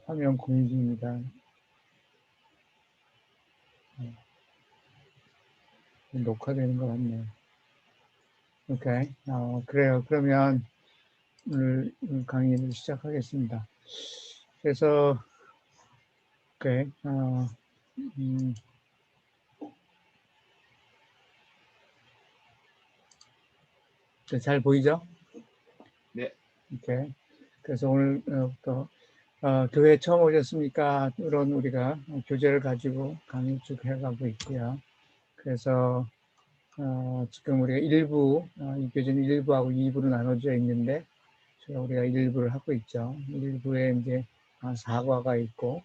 화면 공유 중입니다. 녹화되는 것 같네요. 오케이. 그래요. 그러면 오늘 강의를 시작하겠습니다. 그래서, 오케이. 잘 보이죠? 네. 오케이. 그래서 오늘부터 교회 처음 오셨습니까? 이런 우리가 교재를 가지고 강의 쭉 해가고 있고요. 그래서 지금 우리가 이 교재는 1부하고 2부로 나눠져 있는데, 우리가 1부를 하고 있죠. 1부에 이제 4과가 있고,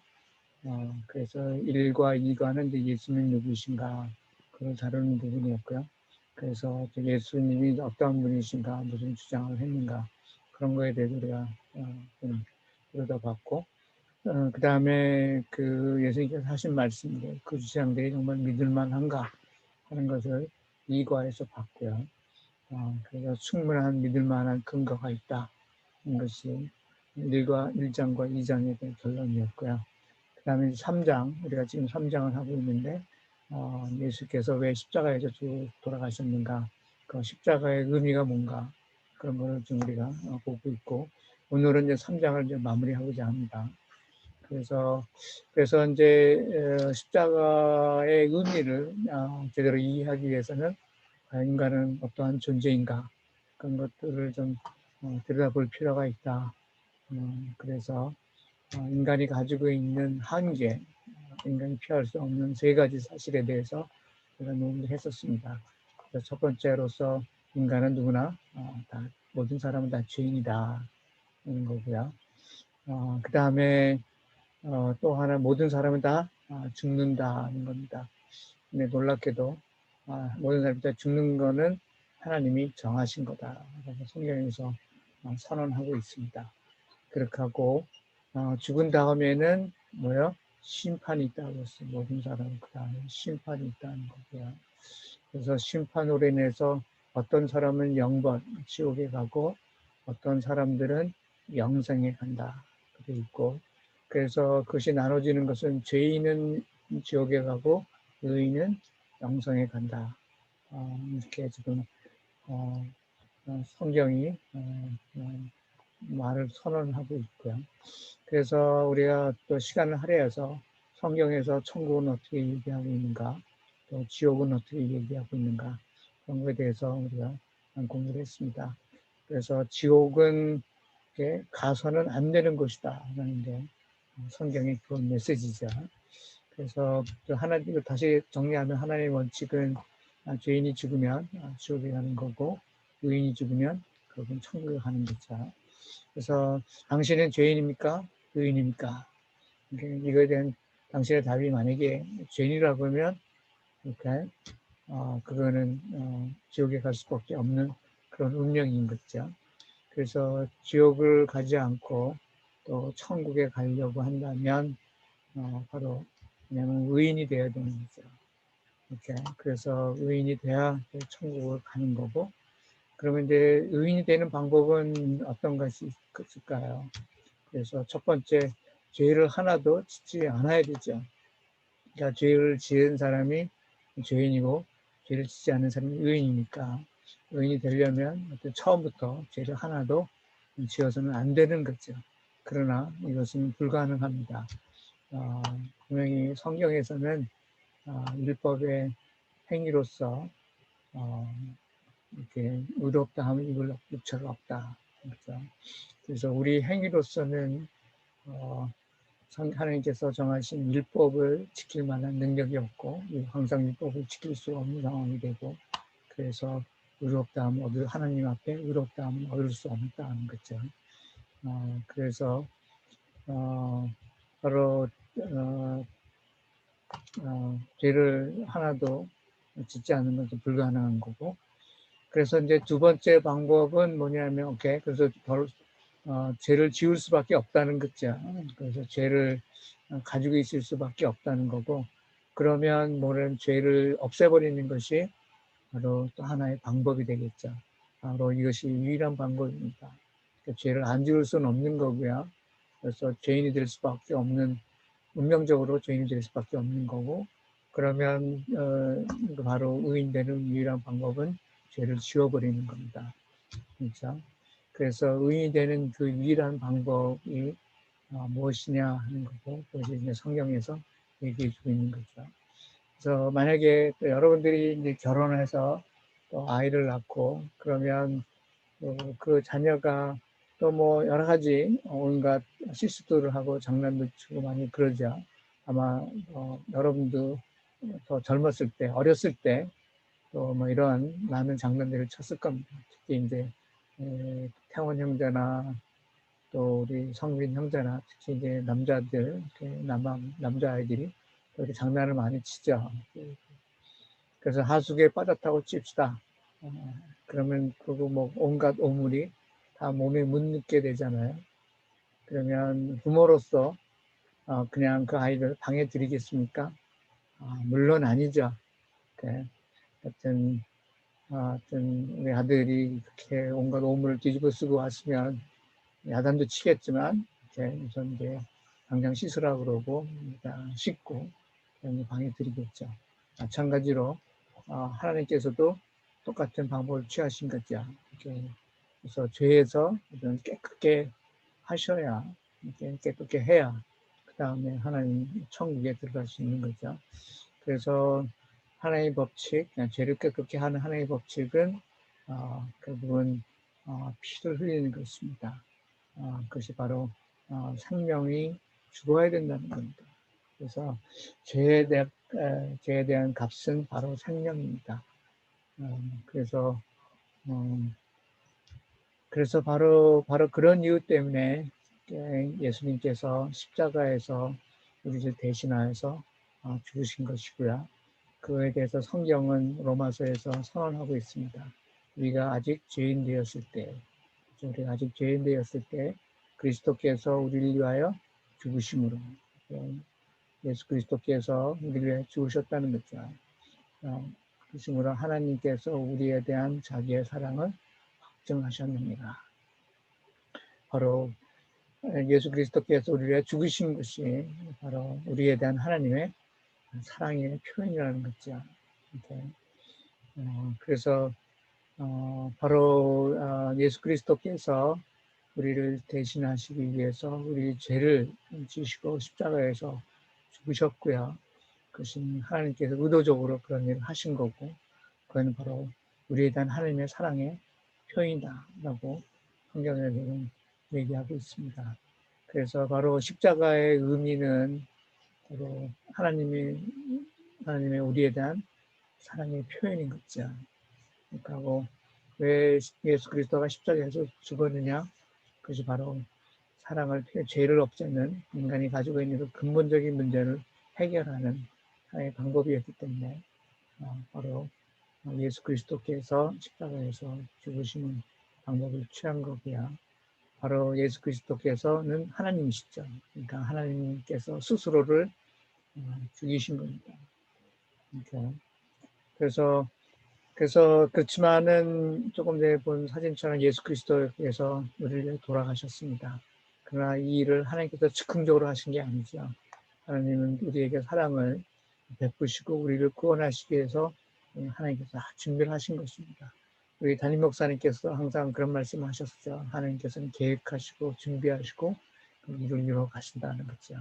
그래서 1과 2과는 이제 예수님 누구신가, 그걸 다루는 부분이었고요. 그래서 예수님이 어떤 분이신가, 무슨 주장을 했는가, 그런 거에 대해서 우리가 좀 들여다봤고, 그 다음에 그 예수님께서 하신 말씀들, 그 주장들이 정말 믿을만한가 하는 것을 2과에서 봤고요. 그래서 충분한 믿을만한 근거가 있다. 것이 1장과 2장에 대한 결론이었고요. 그 다음에 3장, 우리가 지금 3장을 하고 있는데, 예수께서 왜 십자가에서 돌아가셨는가, 그 십자가의 의미가 뭔가, 그런 거를 좀 우리가 보고 있고, 오늘은 이제 3장을 이제 마무리하고자 합니다. 그래서 이제 십자가의 의미를 제대로 이해하기 위해서는 인간은 어떠한 존재인가, 그런 것들을 좀 들여다볼 필요가 있다. 그래서 인간이 가지고 있는 한계, 인간이 피할 수 없는 3가지 사실에 대해서 제가 논의를 했었습니다. 그래서 첫 번째로서 인간은 누구나 모든 사람은 다 죄인이다 하는 거고요. 그 다음에 또 하나, 모든 사람은 다 죽는다는 겁니다. 근데 놀랍게도 모든 사람이 다 죽는 거는 하나님이 정하신 거다. 그래서 성경에서 선언하고 있습니다. 그렇게 하고 죽은 다음에는 뭐요? 심판이 있다고 했어요. 모든 사람은 그 다음에 심판이 있다는 거고요. 그래서 심판으로 인해서 어떤 사람은 영번, 지옥에 가고 어떤 사람들은 영생에 간다. 그게 있고, 그래서 그것이 나눠지는 것은 죄인은 지옥에 가고 의인은 영생에 간다. 이렇게 지금 성경이 말을 선언하고 있고요. 그래서 우리가 또 시간을 할애해서 성경에서 천국은 어떻게 얘기하고 있는가, 또 지옥은 어떻게 얘기하고 있는가, 그런 것에 대해서 우리가 공부를 했습니다. 그래서 지옥은 가서는 안 되는 것이다 라는 게 성경의 그런 메시지죠. 그래서 하나님을 다시 정리하면, 하나님의 원칙은 죄인이 죽으면 지옥에 가는 거고, 의인이 죽으면 그건 천국에 가는 거죠. 그래서 당신은 죄인입니까? 의인입니까? 이거에 대한 당신의 답이 만약에 죄인이라고 하면, 이렇게 그거는 지옥에 갈 수밖에 없는 그런 운명인 거죠. 그래서 지옥을 가지 않고 또 천국에 가려고 한다면 바로 왜냐하면 의인이 되어야 되는 거죠. 이렇게 그래서 의인이 돼야 천국을 가는 거고, 그러면 이제 의인이 되는 방법은 어떤 것이 있을까요? 그래서 첫 번째, 죄를 하나도 짓지 않아야 되죠. 그러니까 죄를 지은 사람이 죄인이고 죄를 짓지 않는 사람이 의인이니까, 의인이 되려면 처음부터 죄를 하나도 지어서는 안 되는 거죠. 그러나 이것은 불가능합니다. 분명히 성경에서는 율법의 행위로서 이렇게 의롭다 하면 이걸 육체가 없다. 그렇죠? 그래서 우리 행위로서는 하나님께서 정하신 율법을 지킬 만한 능력이 없고, 항상 율법을 지킬 수 없는 상황이 되고, 그래서 의롭다 하면 하나님 앞에 의롭다 하면 얻을 수 없다는 거죠. 그래서 바로 죄를 하나도 짓지 않는 것은 불가능한 거고, 그래서 이제 두 번째 방법은 뭐냐면, 그래서 죄를 지을 수밖에 없다는 거죠. 그래서 죄를 가지고 있을 수밖에 없다는 거고, 그러면 죄를 없애버리는 것이 바로 또 하나의 방법이 되겠죠. 바로 이것이 유일한 방법입니다. 그러니까 죄를 안 지을 수는 없는 거고요. 그래서 죄인이 될 수밖에 없는, 운명적으로 죄인이 될 수밖에 없는 거고, 그러면 바로 의인되는 유일한 방법은 죄를 지워버리는 겁니다. 그렇죠? 그래서 의인이 되는 그 유일한 방법이 무엇이냐 하는 거고, 그것이 이제 성경에서 얘기해 주고 있는 거죠. 그래서 만약에 여러분들이 이제 결혼해서 또 아이를 낳고 그러면 그 자녀가 또 뭐 여러 가지 온갖 실수들을 하고 장난도 치고 많이 그러죠. 아마 여러분도 더 젊었을 때, 어렸을 때 또 뭐 이런 많은 장난들을 쳤을 겁니다. 특히 이제 태원 형제나 또 우리 성빈 형제나 특히 이제 남자들, 남자 아이들이 이렇게 장난을 많이 치죠. 그래서 하숙에 빠졌다고 칩시다. 그러면 그거 뭐 온갖 오물이 다 몸에 묻게 되잖아요. 그러면 부모로서 그냥 그 아이를 방해 드리겠습니까? 물론 아니죠. 네. 하여튼 우리 아들이 그렇게 온갖 오물을 뒤집어 쓰고 왔으면 야단도 치겠지만 우선 이제 당장 씻으라고 그러고 일단 씻고 방해 드리겠죠. 마찬가지로 하나님께서도 똑같은 방법을 취하신 거죠. 그래서 죄에서 깨끗게 하셔야, 깨끗게 해야 그 다음에 하나님 천국에 들어갈 수 있는 거죠. 그래서 하나님의 법칙, 죄를 깨끗게 하는 하나님의 법칙은 결국은 피를 흘리는 것입니다. 그것이 바로 생명이 죽어야 된다는 겁니다. 그래서 죄에 대한 값은 바로 생명입니다. 그래서 바로 그런 이유 때문에 예수님께서 십자가에서 우리를 대신하여서 죽으신 것이고요. 그에 대해서 성경은 로마서에서 선언하고 있습니다. 우리가 아직 죄인 되었을 때 그리스도께서 우리를 위하여 죽으심으로, 예수 그리스도께서 우리를 위해 죽으셨다는 거죠. 그러므로 하나님께서 우리에 대한 자기의 사랑을 확증하셨느니라. 바로 예수 그리스도께서 우리를 위해 죽으신 것이 바로 우리에 대한 하나님의 사랑의 표현이라는 거죠. 그래서 바로 예수 그리스도께서 우리를 대신하시기 위해서 우리 죄를 지시고 십자가에서 죽으셨고요. 그것은 하나님께서 의도적으로 그런 일을 하신 거고, 그건 바로 우리에 대한 하나님의 사랑의 표현이다라고 성경에서는 얘기하고 있습니다. 그래서 바로 십자가의 의미는 바로 하나님의 우리에 대한 사랑의 표현인 거죠. 그러니까 왜 예수 그리스도가 십자가에서 죽었느냐? 그것이 바로 죄를 없애는 인간이 가지고 있는 그 근본적인 문제를 해결하는 하나의 방법이었기 때문에 바로 예수 그리스도께서 십자가에서 죽으시는 방법을 취한 거고요. 바로 예수 그리스도께서는 하나님이시죠. 그러니까 하나님께서 스스로를 죽이신 겁니다. 그래서 그렇지만은 조금 전에 본 사진처럼 예수 그리스도께서 우리를 위해 돌아가셨습니다. 그러나 이 일을 하나님께서 즉흥적으로 하신 게 아니죠. 하나님은 우리에게 사랑을 베푸시고 우리를 구원하시기 위해서 하나님께서 준비를 하신 것입니다. 우리 담임 목사님께서 항상 그런 말씀을 하셨죠. 하나님께서는 계획하시고 준비하시고 일을 이루어 가신다는 거죠.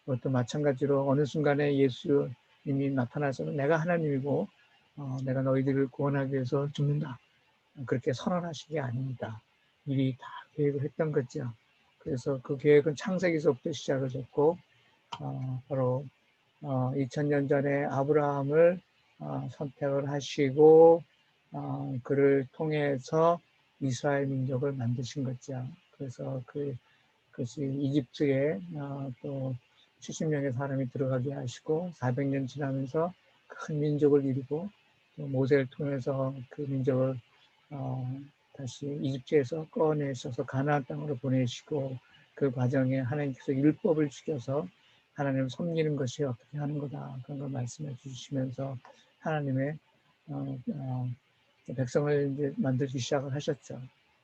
그것도 마찬가지로 어느 순간에 예수님이 나타나서는 내가 하나님이고 내가 너희들을 구원하기 위해서 죽는다. 그렇게 선언하신 게 아닙니다. 미리 다 계획을 했던 거죠. 그래서 그 계획은 창세기서부터 시작을 했고 바로 2000년 전에 아브라함을 선택을 하시고 그를 통해서 이스라엘 민족을 만드신 거죠. 그래서 그것이 이집트에 또 70명의 사람이 들어가게 하시고 400년 지나면서 큰 민족을 이루고 또 모세를 통해서 그 민족을 다시 이집트에서 꺼내셔서 가나안 땅으로 보내시고 그 과정에 하나님께서 율법을 주셔서 하나님을 섬기는 것이 어떻게 하는 거다 그런 걸 말씀해 주시면서 하나님의 백성을 이제 만들기 시작을 하셨죠.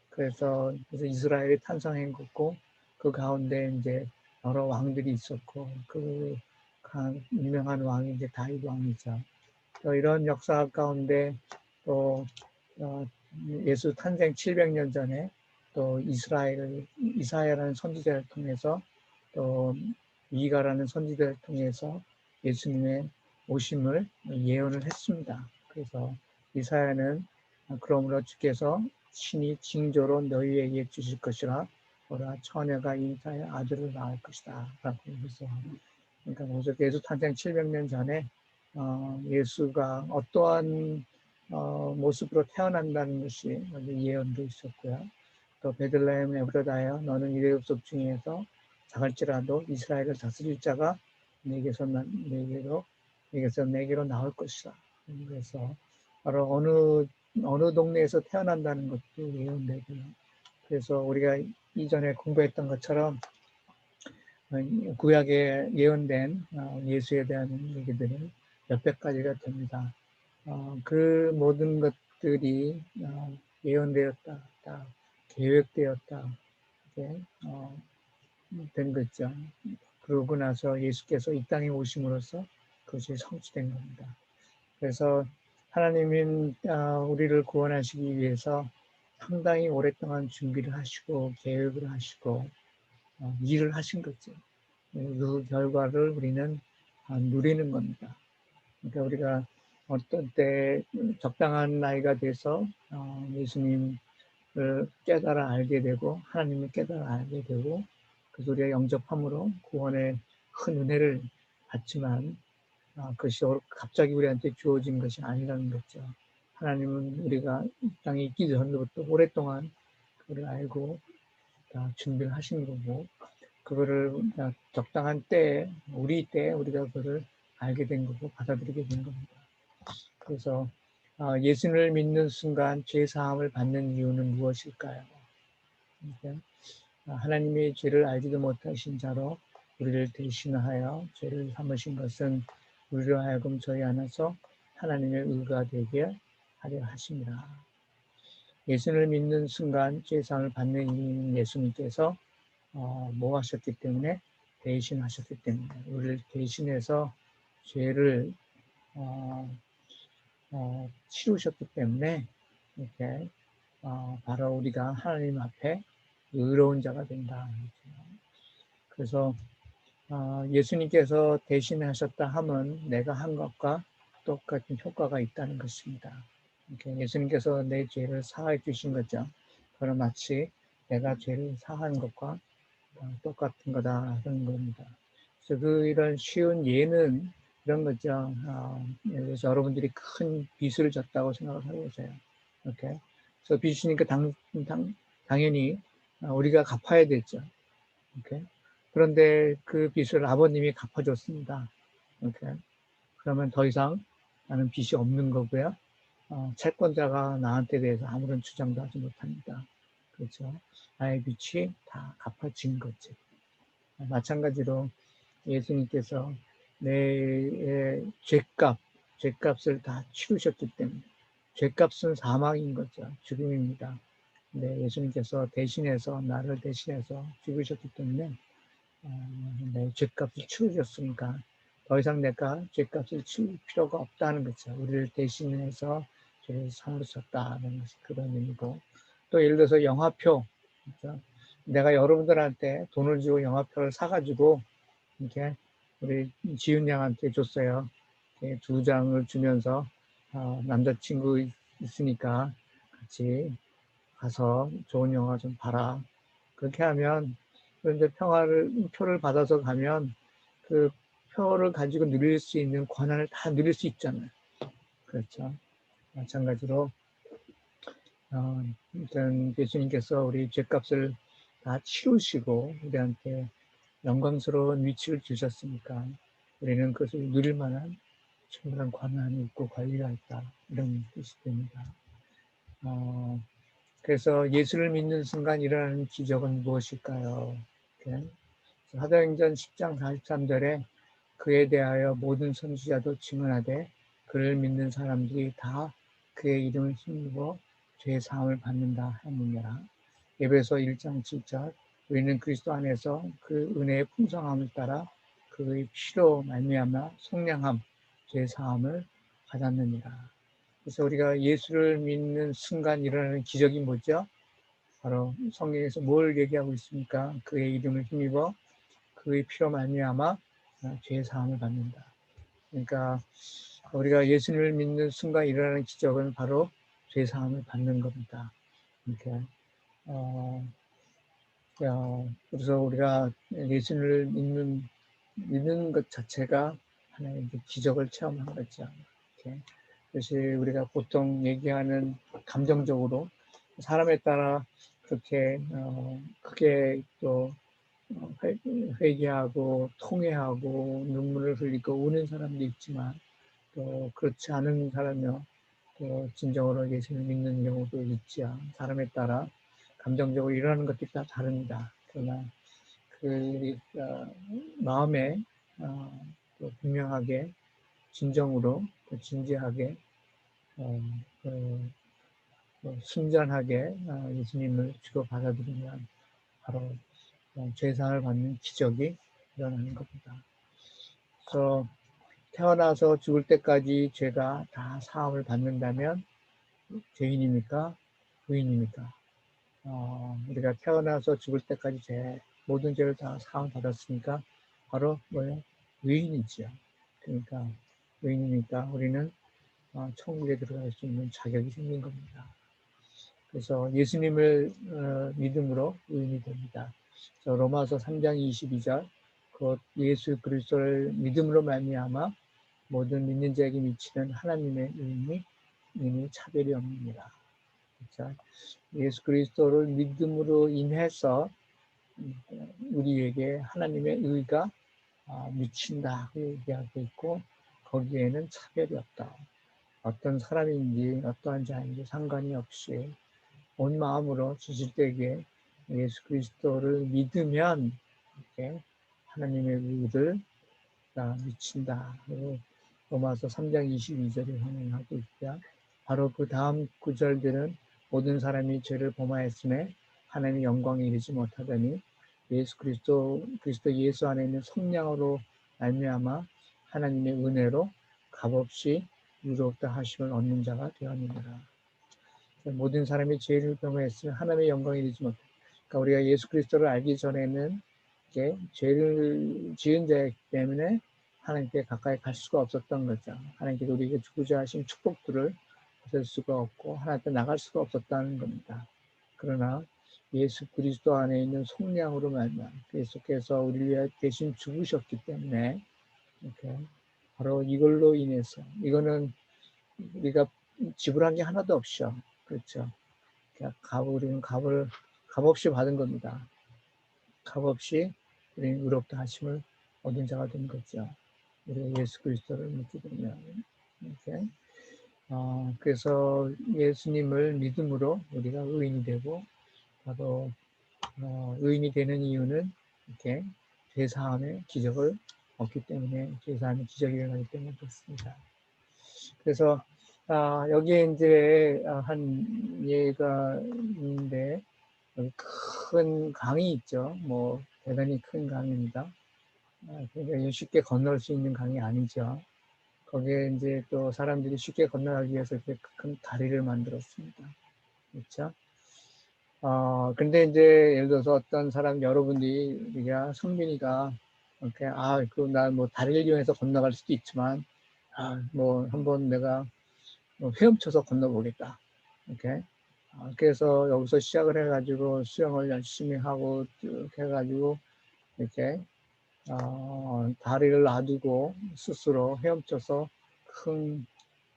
그래서 이스라엘이 탄생한 거고 그 가운데 이제 여러 왕들이 있었고 그 유명한 왕이 이제 다윗 왕이죠. 또 이런 역사 가운데 또 예수 탄생 700년 전에 또 이사야라는 선지자를 통해서 또 미가라는 선지자를 통해서 예수님의 오심을 예언을 했습니다. 그래서 이사야는 그러므로 주께서 신이 징조로 너희에게 주실 것이라 보라 처녀가 인자의 아들을 낳을 것이다 라고 해서 그러니까 예수 탄생 700년 전에 예수가 어떠한 모습으로 태어난다는 것이 먼저 예언도 있었고요. 또 베들레헴 에브라다여 너는 이레 속 중에서 작을지라도 이스라엘을 다스릴 자가 내게로 나올 것이다. 그래서 바로 어느 동네에서 태어난다는 것도 예언되고요. 그래서 우리가 이전에 공부했던 것처럼 구약에 예언된 예수에 대한 얘기들은 몇백 가지가 됩니다. 그 모든 것들이 예언되었다, 계획되었다, 이렇게 된 거죠. 그러고 나서 예수께서 이 땅에 오심으로써 그것이 성취된 겁니다. 그래서 하나님은 우리를 구원하시기 위해서 상당히 오랫동안 준비를 하시고 계획을 하시고 일을 하신 거죠. 그 결과를 우리는 누리는 겁니다. 그러니까 우리가 어떤 때 적당한 나이가 돼서 예수님을 깨달아 알게 되고 하나님을 깨달아 알게 되고 그래서 우리가 영접함으로 구원의 큰 은혜를 받지만 그것이 갑자기 우리한테 주어진 것이 아니라는 거죠. 하나님은 우리가 이 땅에 있기 전부터 오랫동안 그걸 알고 다 준비를 하신 거고 그거를 적당한 때에 우리 때에 우리가 그거를 알게 된 거고 받아들이게 된 겁니다. 그래서 예수를 믿는 순간 죄 사함을 받는 이유는 무엇일까요? 그러니까 하나님의 죄를 알지도 못하신 자로 우리를 대신하여 죄를 삼으신 것은 우리로 하여금 저희 안에서 하나님의 의가 되게 하려 하심이라. 예수를 믿는 순간 죄 사함을 받는 이유는 예수님께서 뭐 하셨기 때문에 대신하셨기 때문에 우리를 대신해서 죄를 치루셨기 때문에 이렇게 바로 우리가 하나님 앞에 의로운 자가 된다. 그래서 예수님께서 대신하셨다 함은 내가 한 것과 똑같은 효과가 있다는 것입니다. 이렇게 예수님께서 내 죄를 사하여 주신 거죠. 그럼 마치 내가 죄를 사한 것과 똑같은 거다 하는 겁니다. 그래서 이런 쉬운 예는 이런 거죠. 예를 들어서 여러분들이 큰 빚을 졌다고 생각을 해보세요. 이렇게. 그래서 빚이니까 당연히 우리가 갚아야 되죠. 이렇게. 그런데 그 빚을 아버님이 갚아줬습니다. 이렇게. 그러면 더 이상 나는 빚이 없는 거고요. 채권자가 나한테 대해서 아무런 주장도 하지 못합니다. 그렇죠. 나의 빚이 다 갚아진 거지. 마찬가지로 예수님께서 내 죄값을 다 치르셨기 때문에 죄값은 사망인 거죠. 죽음입니다. 근데 예수님께서 대신해서 나를 대신해서 죽으셨기 때문에 내 죄값을 치르셨으니까 더 이상 내가 죄값을 치를 필요가 없다는 거죠. 우리를 대신해서 죄를 삼으셨다는 것이 그런 의미고 또 예를 들어서 영화표 그렇죠? 내가 여러분들한테 돈을 주고 영화표를 사가지고 이렇게 우리 지윤 양한테 줬어요. 두 장을 주면서 남자친구 있으니까 같이 가서 좋은 영화 좀 봐라. 그렇게 하면 그런데 표를 받아서 가면 그 표를 가지고 누릴 수 있는 권한을 다 누릴 수 있잖아요. 그렇죠. 마찬가지로 일단 예수님께서 우리 죄값을 다 치우시고 우리한테 영광스러운 위치를 주셨으니까 우리는 그것을 누릴 만한 충분한 권한이 있고 권리가 있다. 이런 뜻이 됩니다. 그래서 예수를 믿는 순간 일어나는 기적은 무엇일까요? 사도행전 10장 43절에 그에 대하여 모든 선지자도 증언하되 그를 믿는 사람들이 다 그의 이름을 힘입어 죄 사함을 받는다 하느니라. 에베소 1장 7절 우리는 그리스도 안에서 그 은혜의 풍성함을 따라 그의 피로 말미암아 속량함, 죄 사함을 받았느니라. 그래서 우리가 예수를 믿는 순간 일어나는 기적이 뭐죠? 바로 성경에서 뭘 얘기하고 있습니까? 그의 이름을 힘입어 그의 피로 말미암아 죄 사함을 받는다. 그러니까 우리가 예수를 믿는 순간 일어나는 기적은 바로 죄 사함을 받는 겁니다. 이렇게 그래서 우리가 예수를 믿는 것 자체가 하나의 기적을 체험한 거죠. 이렇게. 그것이 우리가 보통 얘기하는 감정적으로 사람에 따라 그렇게 크게 또 회개하고 통회하고 눈물을 흘리고 우는 사람도 있지만 또 그렇지 않은 사람이요 또 진정으로 예수를 믿는 경우도 있지요. 사람에 따라 감정적으로 일어나는 것들이 다 다릅니다. 그러나 그 마음에 또 분명하게 진정으로 또 진지하게 그 순전하게 예수님을 주로 받아들이면 바로 죄상을 받는 기적이 일어나는 겁니다. 그래서 태어나서 죽을 때까지 죄가 다 사함을 받는다면 죄인입니까? 의인입니까? 우리가 태어나서 죽을 때까지 모든 죄를 다 사함 받았으니까 바로 뭐예요? 의인이지요. 그러니까 의인이니까 우리는 천국에 들어갈 수 있는 자격이 생긴 겁니다. 그래서 예수님을 믿음으로 의인이 됩니다. 그래서 로마서 3장 22절 곧 예수 그리스도를 믿음으로 말미암아 모든 믿는 자에게 미치는 하나님의 의인이 이미 차별이 없느니라. 그렇죠? 예수 그리스도를 믿음으로 인해서 우리에게 하나님의 의가 미친다 얘기하고 있고 거기에는 차별이 없다. 어떤 사람인지 어떠한 자인지 상관이 없이 온 마음으로 주실 때에 예수 그리스도를 믿으면 이렇게 하나님의 의를 미친다. 로마서 3장 22절에 선언하고 있다. 바로 그 다음 구절들은 모든 사람이 죄를 범하였음에 하나님의 영광에 이르지 못하더니 예수 그리스도 예수 안에 있는 성령으로 말미암아 하나님의 은혜로 값없이 유롭다 하심을 얻는 자가 되었느니라. 모든 사람이 죄를 범하였으면 하나님의 영광에 이르지 못하다. 그러니까 우리가 예수 그리스도를 알기 전에는 죄를 지은 자이기 때문에 하나님께 가까이 갈 수가 없었던 거죠. 하나님께서 우리에게 주고자 하신 축복들을 받을 수가 없고 하나님께 나갈 수가 없었다는 겁니다. 그러나 예수 그리스도 안에 있는 속량으로 말미암아 계속해서 우리 위해 대신 죽으셨기 때문에 이렇게 바로 이걸로 인해서 이거는 우리가 지불한 게 하나도 없죠. 그렇죠. 우리는 값없이 받은 겁니다. 값없이 우리는 의롭다 하심을 얻은 자가 된 거죠. 우리가 예수 그리스도를 믿게 되면 이렇게 그래서 예수님을 믿음으로 우리가 의인이 되고 바로 의인이 되는 이유는 이렇게 죄사함의 기적을 얻기 때문에 죄사함의 기적이 일어나기 때문에 그렇습니다. 그래서 여기에 이제 한 예가 있는데 큰 강이 있죠. 뭐 대단히 큰 강입니다. 그러니까 쉽게 건널 수 있는 강이 아니죠. 거기에 이제 또 사람들이 쉽게 건너가기 위해서 이렇게 큰 다리를 만들었습니다. 그렇죠? 근데 이제 예를 들어서 어떤 사람 여러분들이 우리가 성빈이가 이렇게 나 뭐 다리를 이용해서 건너갈 수도 있지만 뭐 한번 내가 헤엄쳐서 건너보겠다. 이렇게 그래서 여기서 시작을 해가지고 수영을 열심히 하고 쭉 해가지고 이렇게 다리를 놔두고 스스로 헤엄쳐서 큰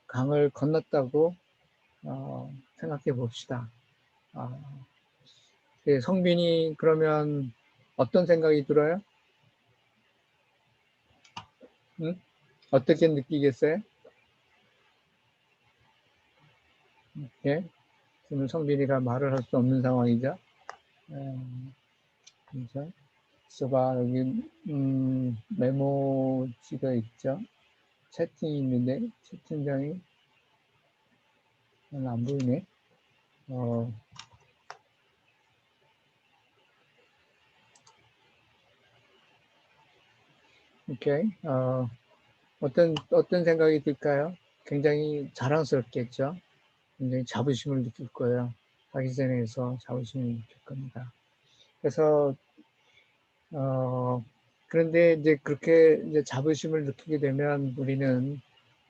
강을 건넜다고 생각해 봅시다. 성빈이 그러면 어떤 생각이 들어요? 응? 어떻게 느끼겠어요? 예? 지금 성빈이가 말을 할 수 없는 상황이죠. 그래서 여기 메모지가 있죠. 채팅이 있는데 채팅장이 안 보이네. 오케이. 어떤 생각이 들까요? 굉장히 자랑스럽겠죠. 굉장히 자부심을 느낄 거예요. 자기 전에서 자부심을 느낄 겁니다. 그래서 그런데 이제 그렇게 이제 자부심을 느끼게 되면 우리는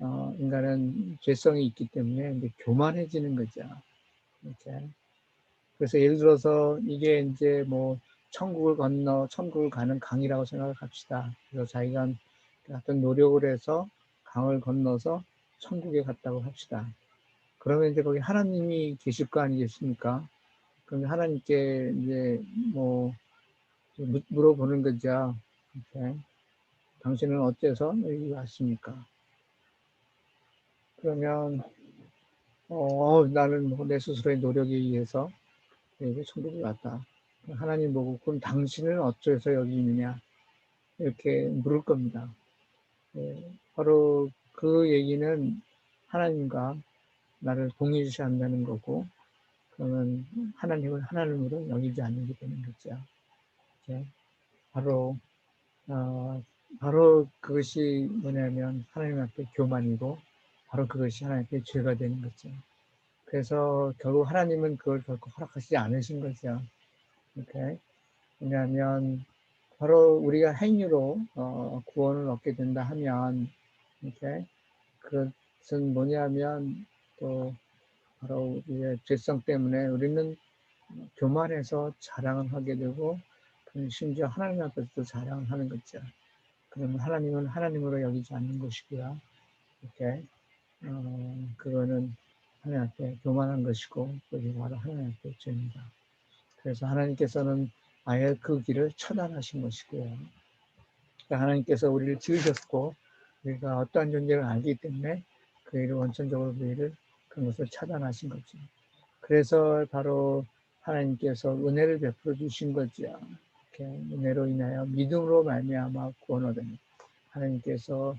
인간은 죄성이 있기 때문에 이제 교만해지는 거죠. 이렇게. 그래서 예를 들어서 이게 이제 뭐 천국을 가는 강이라고 생각을 합시다. 그래서 자기가 어떤 노력을 해서 강을 건너서 천국에 갔다고 합시다. 그러면 이제 거기 하나님이 계실 거 아니겠습니까? 그럼 하나님께 이제 뭐 물어보는 거죠. 이렇게. 당신은 어째서 여기 왔습니까? 그러면 나는 뭐 내 스스로의 노력에 의해서 여기 천국에 왔다. 하나님 보고 그럼 당신은 어째서 여기 있느냐? 이렇게 물을 겁니다. 바로 그 얘기는 하나님과 나를 동일시한다는 거고, 그러면 하나님을 하나님으로 여기지 않게 되는 거죠. 이렇게. 바로 바로 그것이 뭐냐면 하나님 앞에 교만이고, 바로 그것이 하나님 앞에 죄가 되는 거죠. 그래서 결국 하나님은 그걸 결코 허락하시지 않으신 거죠. 이렇게. 왜냐하면 바로 우리가 행위로 구원을 얻게 된다 하면, 이렇게 그것은 뭐냐면 또 바로 우리의 죄성 때문에 우리는 교만해서 자랑을 하게 되고, 심지어 하나님 앞에서도 자랑을 하는 거죠. 그러면 하나님은 하나님으로 여기지 않는 것이고요. 이렇게 그거는 하나님 앞에 교만한 것이고, 그게 바로 하나님 앞에 죄입니다. 그래서 하나님께서는 아예 그 길을 차단하신 것이고요. 그러니까 하나님께서 우리를 지으셨고 우리가 어떠한 존재를 알기 때문에 그 일을 원천적으로 그런 것을 차단하신 거죠. 그래서 바로 하나님께서 은혜를 베풀어 주신 거죠. 이렇게 은혜로 인하여 믿음으로 말미암아 구원 얻으니, 하나님께서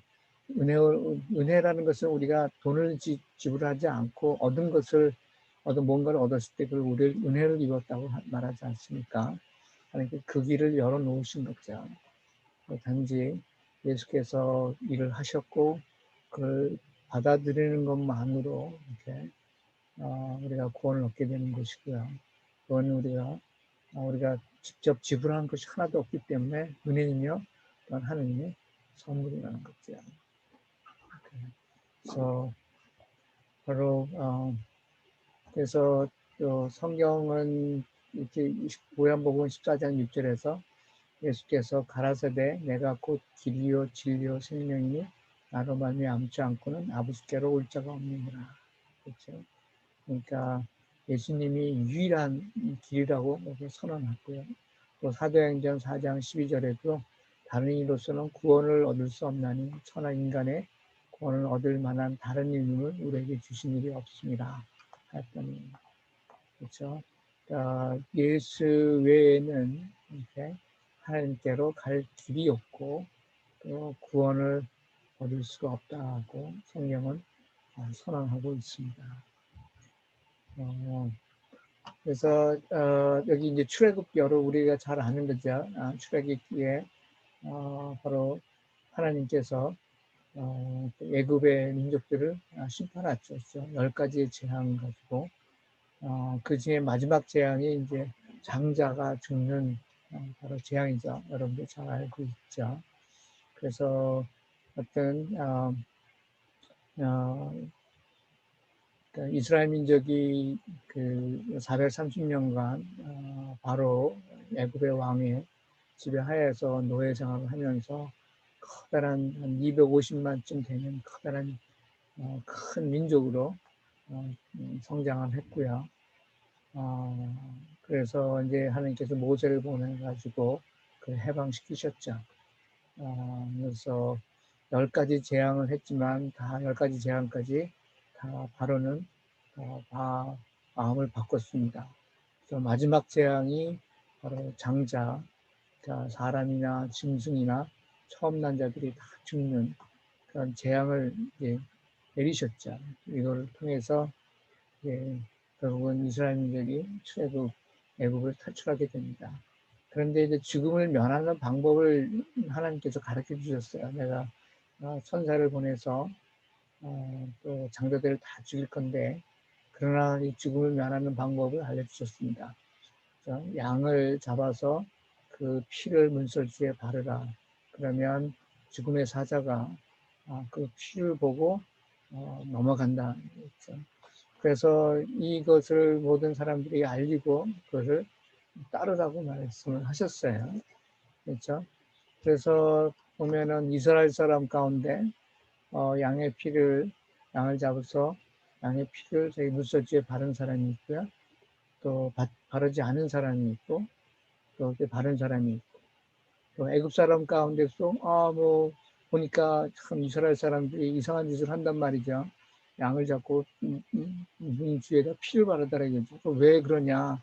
은혜라는 것은 우리가 돈을 지불하지 않고 얻은 뭔가를 얻었을 때 그걸 우리를 은혜를 입었다고 말하지 않습니까? 하나님께 그 길을 열어놓으신 거죠. 단지 예수께서 일을 하셨고 그걸 받아들이는 것만으로 이렇게 우리가 구원을 얻게 되는 것이고요. 그건 우리가 직접 지불한 것이 하나도 없기 때문에 은혜이며 또한 하느님의 선물이라는 거죠. 그래서 바로 그래서 또 성경은 이렇게 요한복음 14장 6절에서 예수께서 가라사대 내가 곧 길이요 진리요 생명이니 나로 말미암지 않고는 아버지께로 올 자가 없느니라. 그렇죠? 그러니까 예수님이 유일한 길이라고 이렇게 선언했고요. 또 사도행전 4장 12절에도 다른 이로서는 구원을 얻을 수 없나니 천하 인간의 구원을 얻을 만한 다른 이름을 우리에게 주신 일이 없습니다. 했더니 그렇죠. 예수 외에는 이렇게 하나님께로 갈 길이 없고 또 구원을 얻을 수가 없다고 성경은 선언하고 있습니다. 그래서 여기 이제 출애굽기를 우리가 잘 아는 거죠. 출애굽기에 바로 하나님께서 애굽의 민족들을 심판하셨죠. 10가지의 재앙 가지고 그 중에 마지막 재앙이 이제 장자가 죽는 바로 재앙이죠. 여러분들 잘 알고 있죠. 그래서 어떤 그러니까 이스라엘 민족이 그 430년간 바로 애굽의 왕의 지배하에서 노예 생활을 하면서 커다란 한 250만쯤 되는 커다란 큰 민족으로 성장을 했고요. 그래서 이제 하나님께서 모세를 보내가지고 그 해방시키셨죠. 그래서 10가지 재앙을 했지만 다 10가지 재앙까지 다 바로는 다 마음을 바꿨습니다. 그래서 마지막 재앙이 바로 장자, 그러니까 사람이나 짐승이나 처음 난 자들이 다 죽는 그런 재앙을 이제 내리셨죠. 이걸 통해서 결국은 이스라엘 민족이 애굽을 탈출하게 됩니다. 그런데 이제 죽음을 면하는 방법을 하나님께서 가르쳐 주셨어요. 내가 천사를 보내서 또 장자들을 다 죽일 건데, 그러나 이 죽음을 면하는 방법을 알려주셨습니다. 양을 잡아서 그 피를 문설주에 바르라. 그러면 죽음의 사자가 그 피를 보고 넘어간다. 그렇죠? 그래서 이것을 모든 사람들이 알리고 그것을 따르라고 말씀을 하셨어요. 그렇죠? 그래서 보면은 이스라엘 사람 가운데 양을 잡아서 양의 피를 저희 물소지에 바른 사람이 있고요. 또 바르지 않은 사람이 있고, 또 바른 사람이 있고, 또 애굽 사람 가운데서 뭐 보니까 참 이스라엘 사람들이 이상한 짓을 한단 말이죠. 양을 잡고 문 주에다 피를 바르더라 이거죠. 왜 그러냐?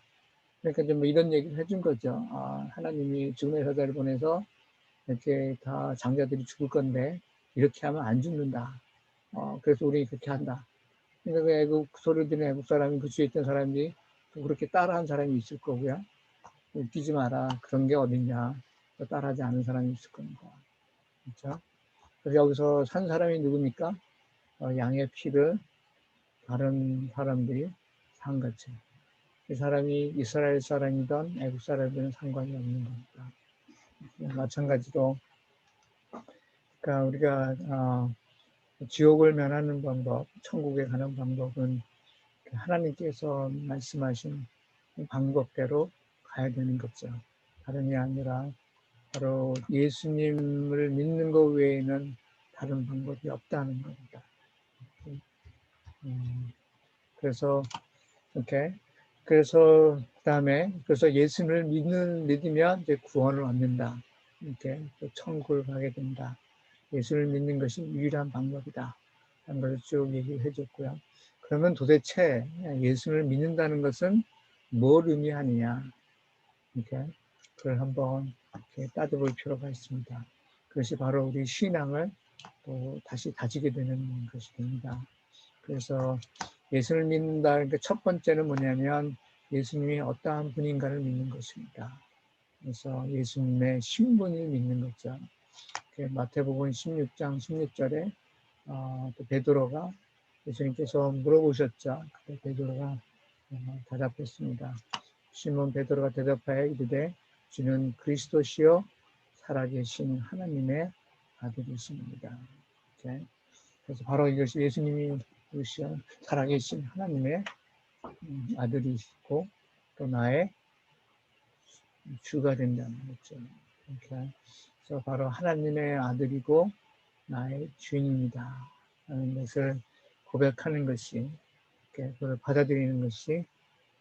그러니까 좀 이런 얘기를 해준 거죠. 하나님이 죽음의 사자를 보내서 이렇게 다 장자들이 죽을 건데 이렇게 하면 안 죽는다. 그래서 우리 그렇게 한다. 그러니까 그 애국 소리 듣는 애국 사람이 그 주에 있던 사람들이 또 그렇게 따라한 사람이 있을 거고요. 웃기지 마라. 그런 게 어딨냐. 또 따라하지 않은 사람이 있을 겁니다. 그렇죠? 그래서 여기서 산 사람이 누굽니까? 양의 피를 다른 사람들이 산 거죠. 이 사람이 이스라엘 사람이든 애국 사람이든 상관이 없는 겁니다. 마찬가지로 그러니까 우리가 지옥을 면하는 방법, 천국에 가는 방법은 하나님께서 말씀하신 방법대로 가야 되는 거죠. 다름이 아니라 바로 예수님을 믿는 것 외에는 다른 방법이 없다는 겁니다. 그래서 이렇게 그래서 그다음에 그래서 예수님을 믿으면 이제 구원을 얻는다. 이렇게 또 천국을 가게 된다. 예수를 믿는 것이 유일한 방법이다. 라는 것을 쭉 얘기를 해줬고요. 그러면 도대체 예수를 믿는다는 것은 뭘 의미하느냐. 이렇게 그걸 한번 이렇게 따져볼 필요가 있습니다. 그것이 바로 우리 신앙을 또 다시 다지게 되는 것이 됩니다. 그래서 예수를 믿는다. 그러니까 첫 번째는 뭐냐면 예수님이 어떠한 분인가를 믿는 것입니다. 그래서 예수님의 신분을 믿는 거죠. 마태복음 16장 16절에 또 베드로가 예수님께서 물어보셨죠. 그때 베드로가 대답했습니다. 시몬 베드로가 대답하여 이르되 주는 그리스도시요 살아계신 하나님의 아들이십니다. 그래서 바로 이것이 예수님이 살아계신 하나님의 아들이시고 또 나의 주가 된다는 거죠. 그래서 바로 하나님의 아들이고 나의 주인입니다. 라는 것을 고백하는 것이, 그걸 받아들이는 것이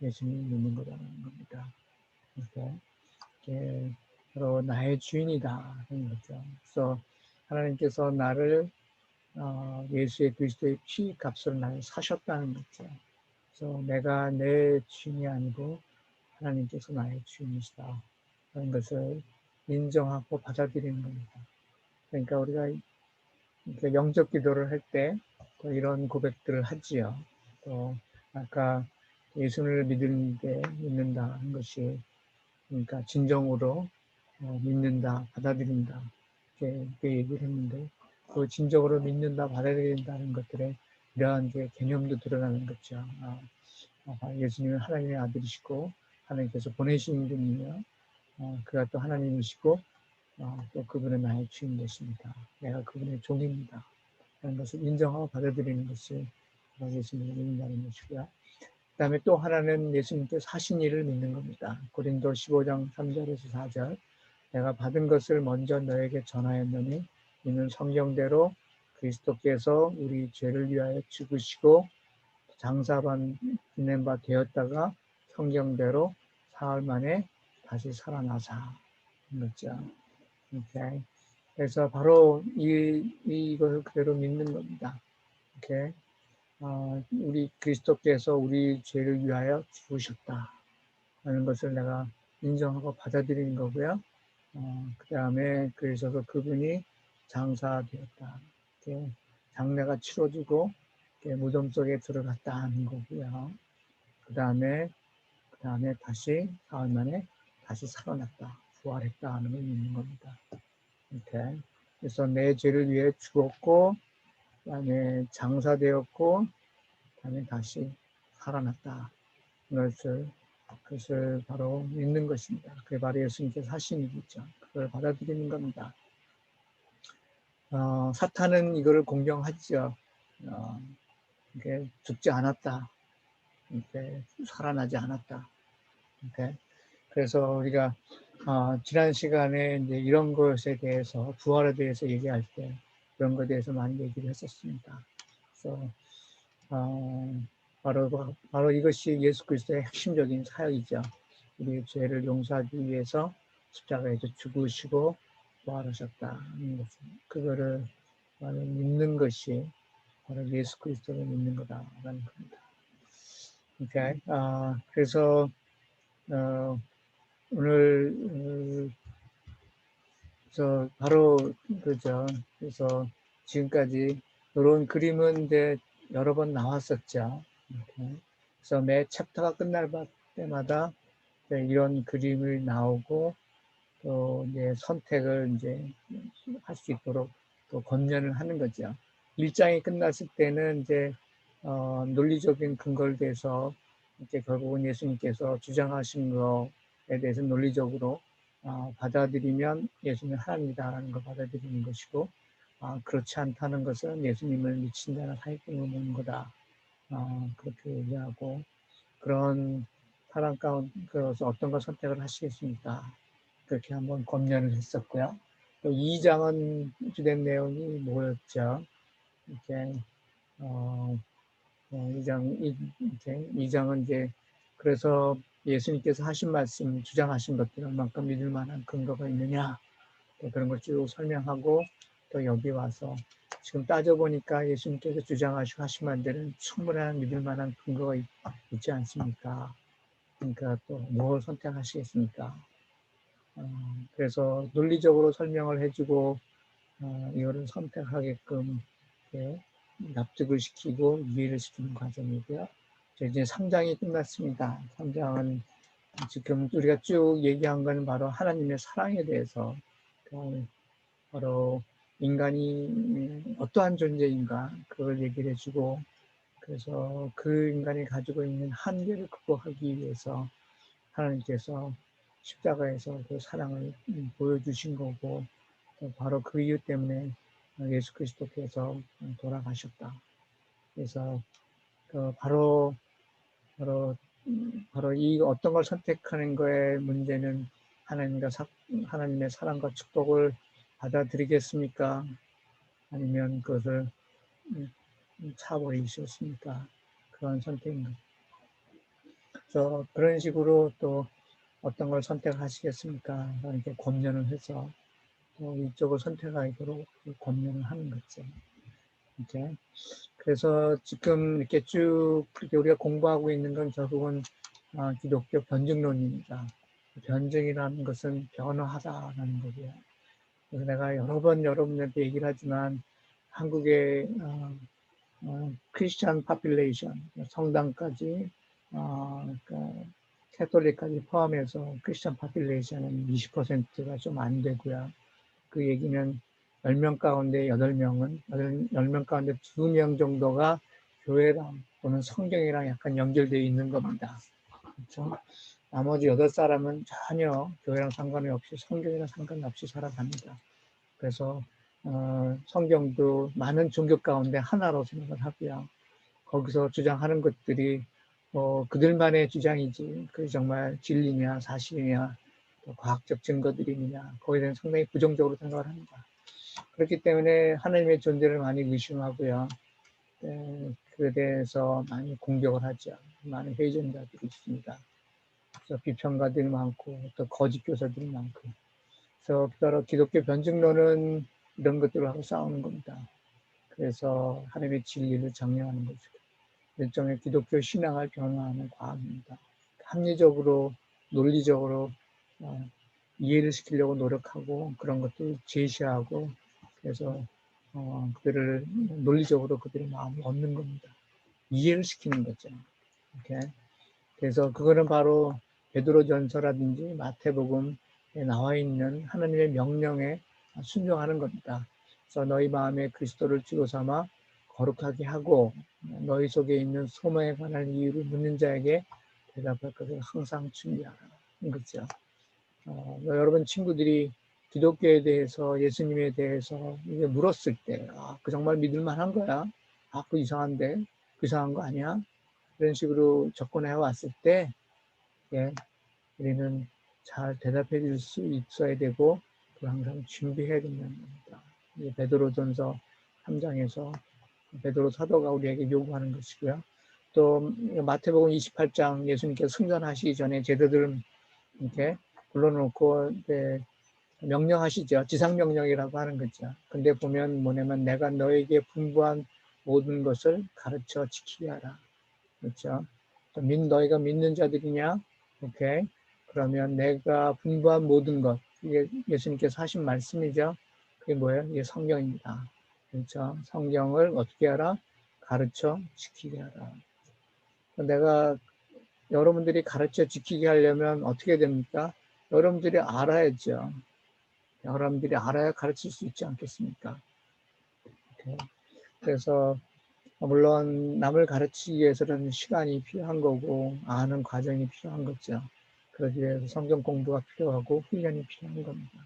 예수님 믿는 거라는 겁니다. 이렇게 바로 나의 주인이다 하는 거죠. 그래서 하나님께서 나를 예수의 그리스도의 피 값으로 나를 사셨다는 거죠. 그래서 내가 내 주인이 아니고 하나님께서 나의 주인이시다 하는 것을 인정하고 받아들이는 겁니다. 그러니까 우리가 영접 기도를 할 때 이런 고백들을 하지요. 또 아까 예수를 믿는다 하는 것이 그러니까 진정으로 믿는다, 받아들인다 이렇게 얘기를 했는데 그 진정으로 믿는다, 받아들인다는 것들에 이러한 개념도 드러나는 거죠. 예수님은 하나님의 아들이시고 하나님께서 보내신 분이며 그가 또 하나님이시고 또 그분은 나의 주인 되십니다. 내가 그분의 종입니다. 라는 것을 인정하고 받아들이는 것이 예수님을 믿는다는 것이고요. 그 다음에 또 하나는 예수님께서 하신 일을 믿는 겁니다. 고린도 15장 3절에서 4절 내가 받은 것을 먼저 너에게 전하였노니 이는 성경대로 그리스도께서 우리 죄를 위하여 죽으시고 장사반 지낸 바 되었다가 성경대로 사흘 만에 다시 살아나사 그렇죠. 이렇게 그래서 바로 이것을 그대로 믿는 겁니다. 이렇게 우리 그리스도께서 우리 죄를 위하여 죽으셨다 하는 것을 내가 인정하고 받아들이는 거고요. 그 다음에 그래서 그분이 장사되었다. 이렇게 장례가 치러지고 이렇게 무덤 속에 들어갔다 하는 거고요. 그 다음에 다시 사흘 만에 다시 살아났다, 부활했다 하는 걸 믿는 겁니다. 이렇게. 그래서 내 죄를 위해 죽었고, 그다음에 장사되었고, 그다음에 다시 살아났다. 그것을 바로 믿는 것입니다. 그게 바로 예수님께서 하신 일이죠. 그걸 받아들이는 겁니다. 사탄은 이거를 공경하죠. 이게 죽지 않았다. 이렇게 살아나지 않았다. 이렇게. 그래서 우리가 지난 시간에 이제 이런 것에 대해서 부활에 대해서 얘기할 때 그런 것에 대해서 많이 얘기를 했었습니다. 그래서 바로 이것이 예수 그리스도의 핵심적인 사역이죠. 우리의 죄를 용서하기 위해서 십자가에서 죽으시고 부활하셨다. 그거를 바로 믿는 것이 바로 예수 그리스도를 믿는 거다라는 겁니다. 오케이. 그래서 오늘 바로 그죠. 그래서 지금까지 이런 그림은 이제 여러 번 나왔었죠. 이렇게. 그래서 매 챕터가 끝날 때마다 이런 그림을 나오고 또 이제 선택을 이제 할 수 있도록 또 권면을 하는 거죠. 1장이 끝났을 때는 이제 논리적인 근거를 대해서 이제 결국은 예수님께서 주장하신 것에 대해서 논리적으로 받아들이면 예수님은 하나님이다라는 걸 받아들이는 것이고, 그렇지 않다는 것은 예수님을 미친 자나 사기꾼으로 보는 거다. 그렇게 얘기하고, 그런 사람 가운데서 어떤 걸 선택을 하시겠습니까? 그렇게 한번 권면을 했었고요. 또 2장은 주된 내용이 뭐였죠? 이렇게, 2장은 이제, 그래서 예수님께서 하신 말씀, 주장하신 것들 얼만큼 믿을 만한 근거가 있느냐, 또 그런 걸 쭉 설명하고, 또 여기 와서 지금 따져보니까 예수님께서 주장하시고 하신 말들은 충분한 믿을 만한 근거가 있지 않습니까? 그러니까 또 뭘 선택하시겠습니까? 그래서 논리적으로 설명을 해주고 이거를 선택하게끔 납득을 시키고 이해를 시키는 과정이고요. 이제 3장이 끝났습니다. 3장은 지금 우리가 쭉 얘기한 건 바로 하나님의 사랑에 대해서 바로 인간이 어떠한 존재인가 그걸 얘기를 해주고, 그래서 그 인간이 가지고 있는 한계를 극복하기 위해서 하나님께서 십자가에서 그 사랑을 보여주신 거고, 바로 그 이유 때문에 예수 그리스도께서 돌아가셨다. 그래서 바로 이 어떤 걸 선택하는 거에 문제는 하나님의 사랑과 축복을 받아들이겠습니까? 아니면 그것을 차버리셨습니까? 그런 선택인 거죠. 그래서 그런 식으로 또 어떤 걸 선택하시겠습니까? 이렇게 권면을 해서 또 이쪽을 선택하도록 권면을 하는 거죠. 이제 그래서 지금 이렇게 쭉 우리가 공부하고 있는 건 결국은 기독교 변증론입니다. 변증이라는 것은 변화하다라는 거고요. 그래서 내가 여러 번 여러분한테 얘기를 하지만 한국의 크리스찬 파퓰레이션, 성당까지 그러니까 캐톨릭까지 포함해서 크리스찬 파퓰레이션은 20%가 좀 안 되고요. 그 얘기는 10명 가운데 8명은, 10명 가운데 2명 정도가 교회랑 또는 성경이랑 약간 연결되어 있는 겁니다. 그렇죠? 나머지 8사람은 전혀 교회랑 상관이 없이 성경이랑 상관없이 살아갑니다. 그래서 성경도 많은 종교 가운데 하나로 생각을 하고요. 거기서 주장하는 것들이 그들만의 주장이지 그게 정말 진리냐 사실이냐 과학적 증거들이 있느냐 거기에 대해서 상당히 부정적으로 생각을 합니다. 그렇기 때문에 하나님의 존재를 많이 의심하고요. 그에 대해서 많이 공격을 하죠. 많은 회의론자들이 있습니다. 그래서 비평가들이 많고 또 거짓 교사들이 많고, 그래서 바로 기독교 변증론은 이런 것들을 하고 싸우는 겁니다. 그래서 하나님의 진리를 정리하는 거죠. 일종의 기독교 신앙을 변화하는 과학입니다. 합리적으로 논리적으로 이해를 시키려고 노력하고 그런 것들을 제시하고, 그래서 그들을 논리적으로 그들의 마음을 얻는 겁니다. 이해를 시키는 거죠. 이렇게. 그래서 그거는 바로 베드로전서라든지 마태복음에 나와 있는 하나님의 명령에 순종하는 겁니다. 그래서 너희 마음에 그리스도를 주로 삼아 거룩하게 하고 너희 속에 있는 소망에 관한 이유를 묻는 자에게 대답할 것을 항상 준비하라. 그렇죠. 여러분 친구들이 기독교에 대해서 예수님에 대해서 이게 물었을 때, 그 정말 믿을만한 거야? 그 이상한데? 그 이상한 거 아니야? 이런 식으로 접근해 왔을 때, 예, 우리는 잘 대답해 줄 수 있어야 되고, 또 항상 준비해야 된다는 겁니다. 베드로전서 3장에서 베드로 사도가 우리에게 요구하는 것이고요. 또 마태복음 28장 예수님께서 승전하시기 전에 제자들은 이렇게 불러놓고 명령하시죠. 지상명령이라고 하는 거죠. 근데 보면 뭐냐면 내가 너에게 분부한 모든 것을 가르쳐 지키게 하라. 그렇죠. 너희가 믿는 자들이냐? 오케이. 그러면 내가 분부한 모든 것, 이게 예수님께서 하신 말씀이죠. 그게 뭐예요? 이게 성경입니다. 그렇죠. 성경을 어떻게 하라? 가르쳐 지키게 하라. 내가 여러분들이 가르쳐 지키게 하려면 어떻게 됩니까? 여러분들이 알아야죠. 여러분들이 알아야 가르칠 수 있지 않겠습니까? 오케이. 그래서 물론 남을 가르치기 위해서는 시간이 필요한 거고 아는 과정이 필요한 거죠. 그러기 위해서 성경 공부가 필요하고 훈련이 필요한 겁니다.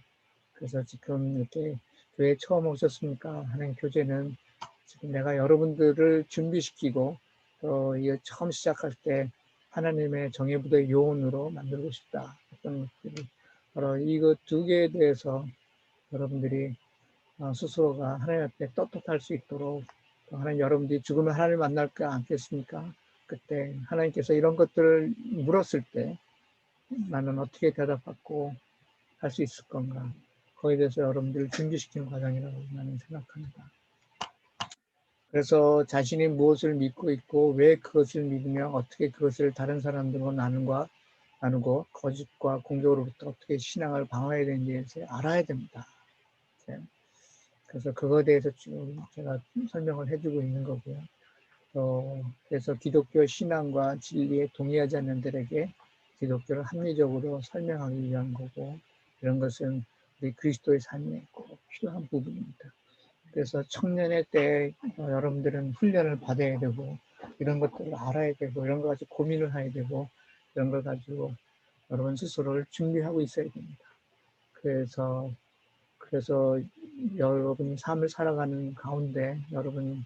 그래서 지금 이렇게 교회에 처음 오셨습니까 하는 교재는 지금 내가 여러분들을 준비시키고 또 이거 처음 시작할 때 하나님의 정예부도의 요원으로 만들고 싶다. 어떤 것들이 바로 이거 두 개에 대해서 여러분들이 스스로가 하나님 앞에 떳떳할 수 있도록 하나님 여러분들이 죽으면 하나님을 만날 거 않겠습니까? 그때 하나님께서 이런 것들을 물었을 때 나는 어떻게 대답받고 할 수 있을 건가? 거기에 대해서 여러분들을 준비시키는 과정이라고 나는 생각합니다. 그래서 자신이 무엇을 믿고 있고 왜 그것을 믿으며 어떻게 그것을 다른 사람들과 나누고 거짓과 공격으로부터 어떻게 신앙을 방어해야 되는지에 대해서 알아야 됩니다. 그래서 그거에 대해서 지금 제가 설명을 해주고 있는 거고요. 그래서 기독교 신앙과 진리에 동의하지 않는 들에게 기독교를 합리적으로 설명하기 위한 거고, 이런 것은 우리 그리스도의 삶에 꼭 필요한 부분입니다. 그래서 청년의 때 여러분들은 훈련을 받아야 되고, 이런 것들을 알아야 되고, 이런 거 가지고 고민을 해야 되고, 이런 걸 가지고 여러분 스스로를 준비하고 있어야 됩니다. 그래서 여러분이 삶을 살아가는 가운데 여러분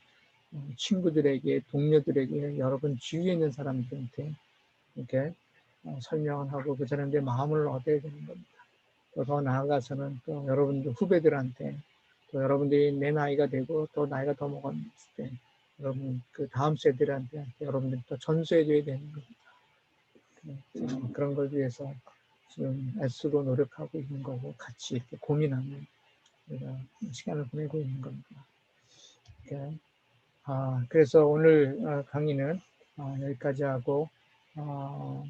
친구들에게, 동료들에게, 여러분 주위에 있는 사람들한테 이렇게 설명을 하고 그 사람들의 마음을 얻어야 되는 겁니다. 또 더 나아가서는 또 여러분들 후배들한테, 또 여러분들이 내 나이가 되고 또 나이가 더 먹었을 때 여러분 그 다음 세대들한테 여러분들이 또 전수해줘야 되는 겁니다. 그런 걸 위해서 지금 애쓰고 노력하고 있는 거고 같이 이렇게 고민하는 우리가 시간을 보내고 있는 겁니다. 이렇게. 그래서 오늘 강의는 여기까지 하고,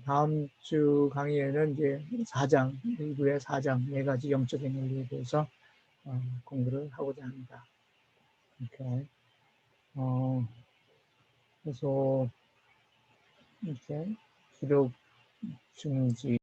다음 주 강의에는 이제 4장, 일부의 4장, 4가지 영적인 원리에 대해서 공부를 하고자 합니다. 이렇게, 그래서 이렇게 기록 중지